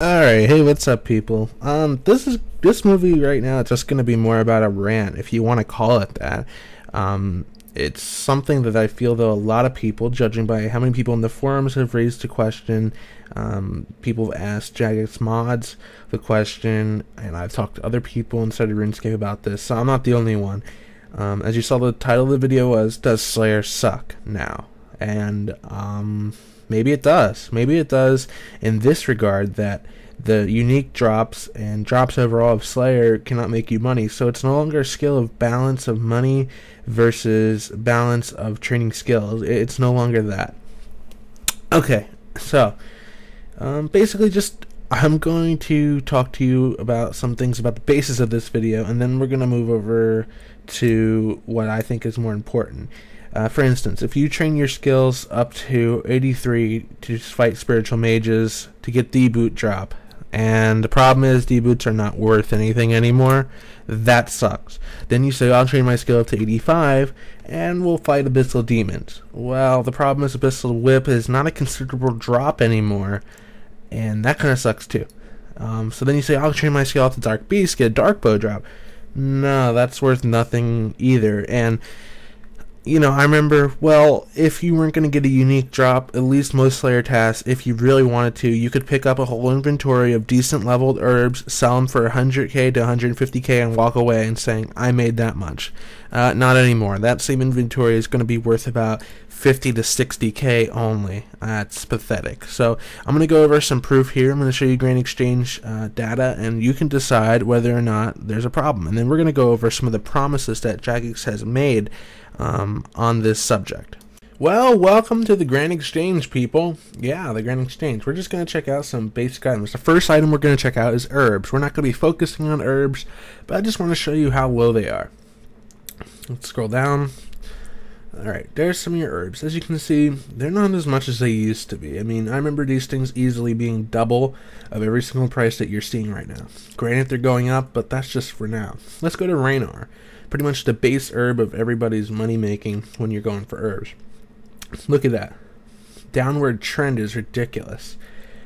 Alright, hey, what's up, people? This movie right now. It's just gonna be more about a rant, if you want to call it that. It's something that I feel that a lot of people, judging by how many people in the forums have raised the question, people have asked Jagex mods the question, and I've talked to other people inside of Runescape about this, so I'm not the only one. As you saw, the title of the video was, "Does Slayer suck now?" And maybe it does. Maybe it does in this regard, that the unique drops and drops overall of Slayer cannot make you money. So it's no longer a skill of balance of money versus balance of training skills. It's no longer that. Okay, so basically just I'm going to talk to you about some things about the basis of this video, and then we're going to move over to what I think is more important. For instance, if you train your skills up to 83 to fight spiritual mages to get D-boot drop, and the problem is D-boots are not worth anything anymore, that sucks. Then you say, I'll train my skill up to 85 and we'll fight abyssal demons. Well, the problem is abyssal whip is not a considerable drop anymore, and that kind of sucks too. So then you say, I'll train my skill up to dark beast, get a dark bow drop. No, that's worth nothing either. And I remember, well, if you weren't going to get a unique drop, at least most Slayer tasks, if you really wanted to, you could pick up a whole inventory of decent leveled herbs, sell them for 100k to 150k, and walk away and saying, I made that much. Not anymore. That same inventory is going to be worth about 50 to 60k only. That's pathetic. So I'm going to go over some proof here. I'm going to show you Grand Exchange data, and you can decide whether or not there's a problem. And then we're going to go over some of the promises that Jagex has made on this subject. Well, welcome to the Grand Exchange, people. Yeah, the Grand Exchange. We're just going to check out some basic items. The first item we're going to check out is herbs. We're not going to be focusing on herbs, but I just want to show you how low they are. Let's scroll down. Alright, there's some of your herbs. As you can see, they're not as much as they used to be. I mean, I remember these things easily being double of every single price that you're seeing right now. Granted, they're going up, but that's just for now. Let's go to Raynor. Pretty much the base herb of everybody's money making when you're going for herbs. Look at that. Downward trend is ridiculous.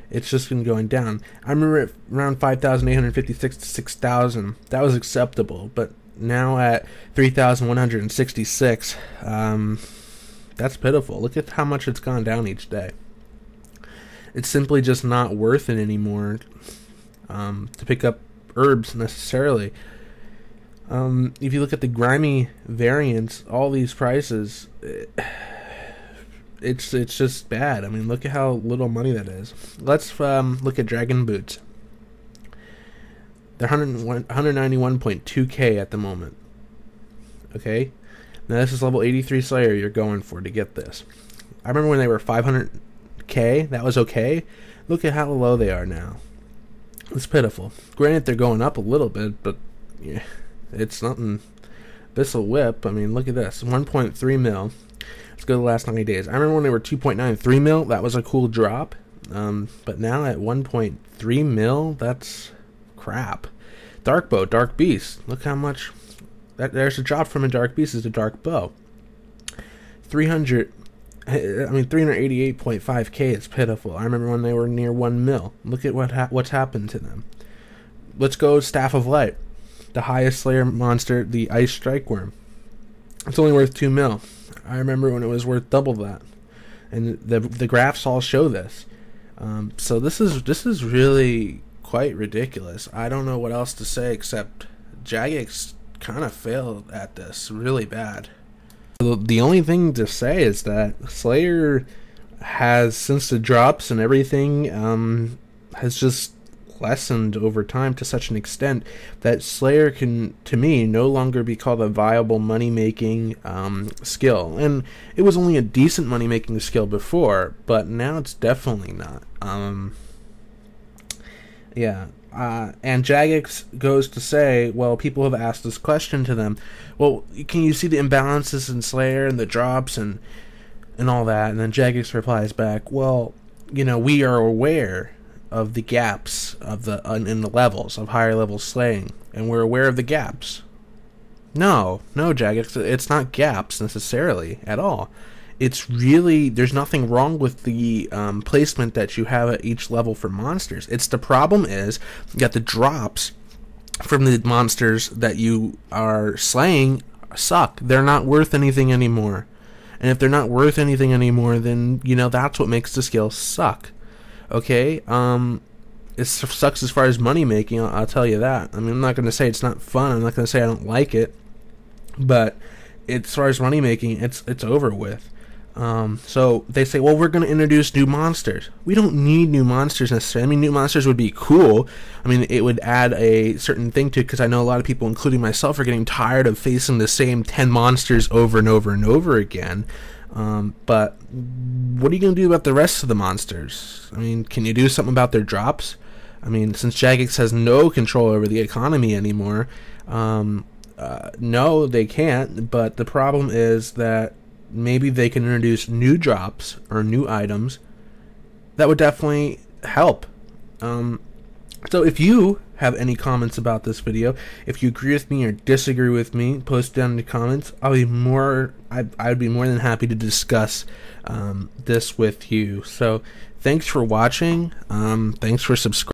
It's just been going down. I remember at around 5,856 to 6,000, that was acceptable, but now at 3,166, that's pitiful. Look at how much it's gone down each day. It's simply just not worth it anymore to pick up herbs necessarily. If you look at the grimy variants, all these prices, it's just bad. I mean, look at how little money that is. Let's look at dragon boots. They're 191.2k at the moment. Okay, now this is level 83 Slayer you're going for to get this. I remember when they were 500k, that was okay. Look at how low they are now. It's pitiful. Granted, they're going up a little bit, but yeah, it's nothing. Abyssal whip, I mean, look at this, 1.3 mil. Let's go to the last 90 days. I remember when they were 2.93 mil, that was a cool drop. But now at 1.3 mil, that's crap. Dark bow, dark beast. Look how much. There's a drop from a dark beast is a dark bow. 388.5k is pitiful. I remember when they were near 1 mil. Look at what's happened to them. Let's go Staff of Light. The highest Slayer monster, the Ice Strike Worm. It's only worth 2 mil. I remember when it was worth double that. And the graphs all show this. So this is really quite ridiculous. I don't know what else to say except Jagex kind of failed at this really bad. The only thing to say is that Slayer has, since the drops and everything, has just lessened over time to such an extent that Slayer can, to me, no longer be called a viable money-making skill. And it was only a decent money-making skill before, but now it's definitely not. And Jagex goes to say, well, people have asked this question to them, well, can you see the imbalances in Slayer and the drops and all that? And then Jagex replies back, well, we are aware of the gaps of in the levels of higher level slaying, and we're aware of the gaps. No, Jagex, it's not gaps necessarily at all. it's really, there's nothing wrong with the placement that you have at each level for monsters. It's the problem is that the drops from the monsters that you are slaying suck. They're not worth anything anymore. And if they're not worth anything anymore, then, you know, that's what makes the skill suck. Okay? It sucks as far as money making, I'll tell you that. I mean, I'm not going to say it's not fun. I'm not going to say I don't like it. But as far as money making, it's over with. So they say, well, we're going to introduce new monsters. We don't need new monsters necessarily. I mean, new monsters would be cool. I mean, it would add a certain thing to it, because I know a lot of people, including myself, are getting tired of facing the same 10 monsters over and over and over again. But what are you going to do about the rest of the monsters? I mean, can you do something about their drops? I mean, since Jagex has no control over the economy anymore, no, they can't. But the problem is that maybe they can introduce new drops or new items that would definitely help. So if you have any comments about this video, if you agree with me or disagree with me, post it down in the comments. I'd be more than happy to discuss this with you. So thanks for watching. Thanks for subscribing.